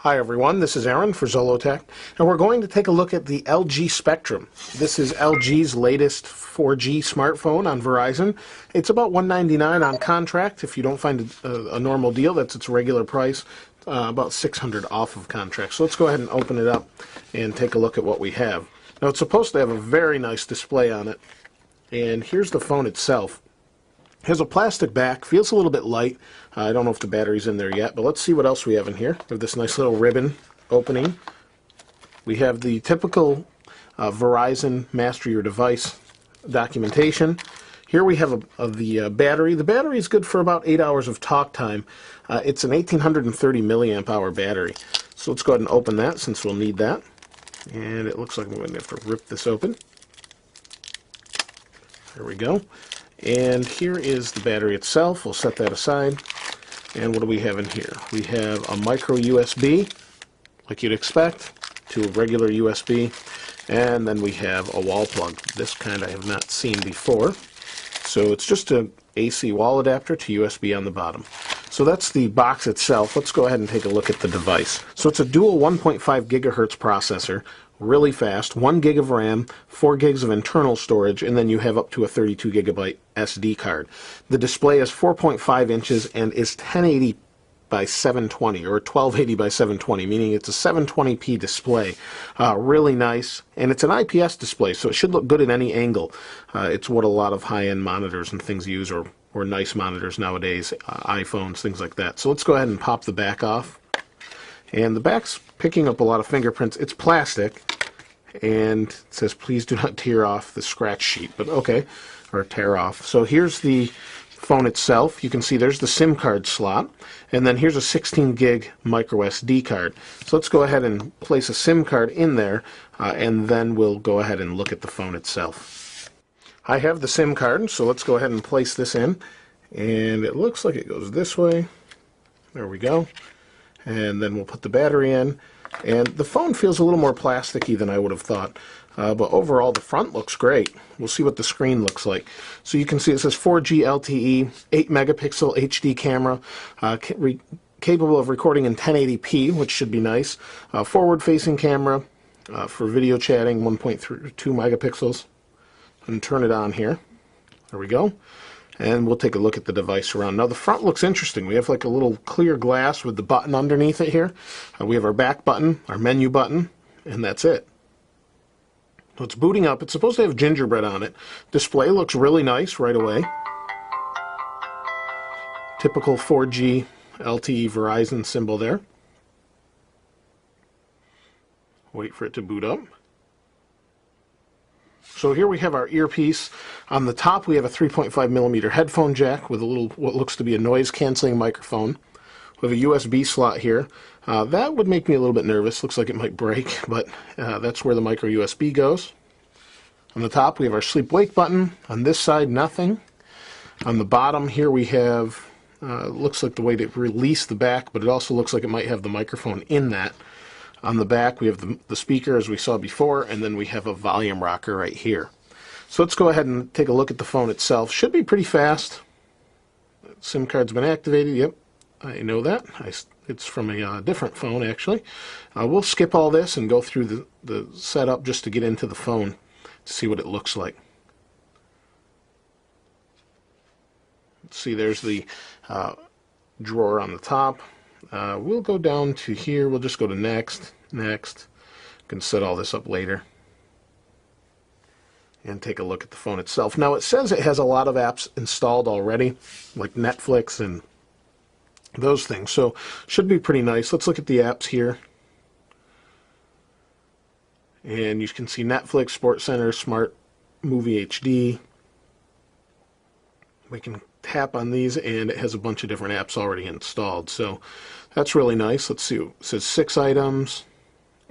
Hi everyone, this is Aaron for Zollotech, and we're going to take a look at the LG Spectrum. This is LG's latest 4G smartphone on Verizon. It's about $199 on contract. If you don't find a normal deal, that's its regular price, about $600 off of contract. So let's go ahead and open it up and take a look at what we have. Now it's supposed to have a very nice display on it, and here's the phone itself. It has a plastic back, feels a little bit light. I don't know if the battery's in there yet, but let's see what else we have in here. We have this nice little ribbon opening. We have the typical Verizon Master Your Device documentation. Here we have the battery. The battery is good for about 8 hours of talk time. It's an 1830 milliamp hour battery. So let's go ahead and open that since we'll need that. And it looks like I'm going to have to rip this open. There we go. And here is the battery itself. We'll set that aside. And what do we have in here? We have a micro USB, like you'd expect, to a regular USB. And then we have a wall plug. This kind I have not seen before. So it's just an AC wall adapter to USB on the bottom. So that's the box itself. Let's go ahead and take a look at the device. So it's a dual 1.5 gigahertz processor, really fast, 1 gig of RAM, 4 gigs of internal storage, and then you have up to a 32 gigabyte SD card. The display is 4.5 inches and is 1080 by 720, or 1280 by 720, meaning it's a 720p display. Really nice, and it's an IPS display, so it should look good at any angle. It's what a lot of high-end monitors and things use, or nice monitors nowadays, iPhones, things like that. So let's go ahead and pop the back off. And the back's picking up a lot of fingerprints. It's plastic, and it says please do not tear off the scratch sheet, but okay, or tear off. So here's the phone itself. You can see there's the SIM card slot, and then here's a 16 gig micro SD card. So let's go ahead and place a SIM card in there, and then we'll go ahead and look at the phone itself. I have the SIM card, so let's go ahead and place this in, and it looks like it goes this way. There we go. And then we'll put the battery in, and the phone feels a little more plasticky than I would have thought, but overall the front looks great. We'll see what the screen looks like. So you can see it says 4G LTE, 8 megapixel HD camera, capable of recording in 1080p, which should be nice. Forward facing camera for video chatting, 1.2 megapixels. And turn it on here. There we go. And we'll take a look at the device around. Now the front looks interesting. We have like a little clear glass with the button underneath it here. We have our back button, our menu button, and that's it. So it's booting up. It's supposed to have gingerbread on it. Display looks really nice right away. Typical 4G LTE Verizon symbol there. Wait for it to boot up. So here we have our earpiece. On the top we have a 3.5 millimeter headphone jack with a little, what looks to be a noise canceling microphone. We have a USB slot here. That would make me a little bit nervous. Looks like it might break, but that's where the micro USB goes. On the top we have our sleep wake button. On this side, nothing. On the bottom here we have, looks like the way to release the back, but it also looks like it might have the microphone in that. On the back we have the speaker as we saw before, and then we have a volume rocker right here. So let's go ahead and take a look at the phone itself. Should be pretty fast. SIM card's been activated. Yep, I know that. It's from a different phone actually. We'll skip all this and go through the setup just to get into the phone to see what it looks like. Let's see, there's the drawer on the top. We'll go down to here. We'll just go to next. Can set all this up later and take a look at the phone itself. Now it says it has a lot of apps installed already, like Netflix and those things, so should be pretty nice. Let's look at the apps here, and you can see Netflix, Sports Center, Smart Movie HD. We can tap on these and it has a bunch of different apps already installed, so that's really nice. Let's see, it says 6 items,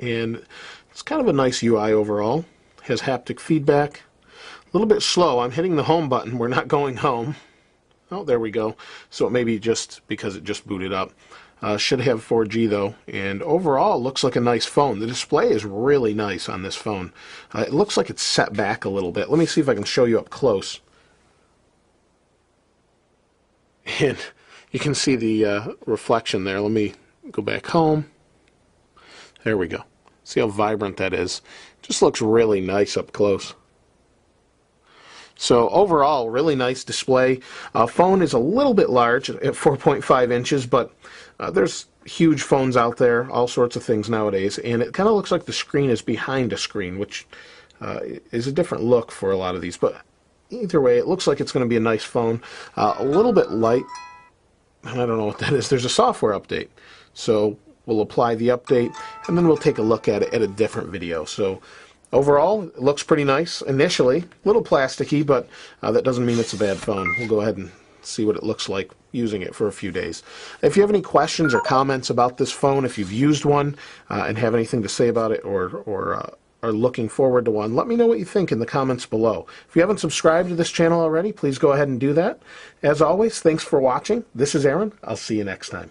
and it's kind of a nice UI overall. It has haptic feedback. A little bit slow. I'm hitting the home button. We're not going home. Oh, there we go. So it may be just because it just booted up. Should have 4G though, and overall it looks like a nice phone. The display is really nice on this phone. It looks like it's set back a little bit. Let me see if I can show you up close. And you can see the reflection there. Let me go back home. There we go. See how vibrant that is. Just looks really nice up close. So overall, really nice display. Phone is a little bit large at 4.5 inches, but there's huge phones out there, all sorts of things nowadays, and it kind of looks like the screen is behind a screen, which is a different look for a lot of these. But either way, it looks like it's going to be a nice phone. A little bit light. I don't know what that is. There's a software update. So we'll apply the update, and then we'll take a look at it at a different video. So overall, it looks pretty nice initially. A little plasticky, but that doesn't mean it's a bad phone. We'll go ahead and see what it looks like using it for a few days. If you have any questions or comments about this phone, if you've used one and have anything to say about it, or are looking forward to one, let me know what you think in the comments below. If you haven't subscribed to this channel already, please go ahead and do that. As always, thanks for watching. This is Aaron. I'll see you next time.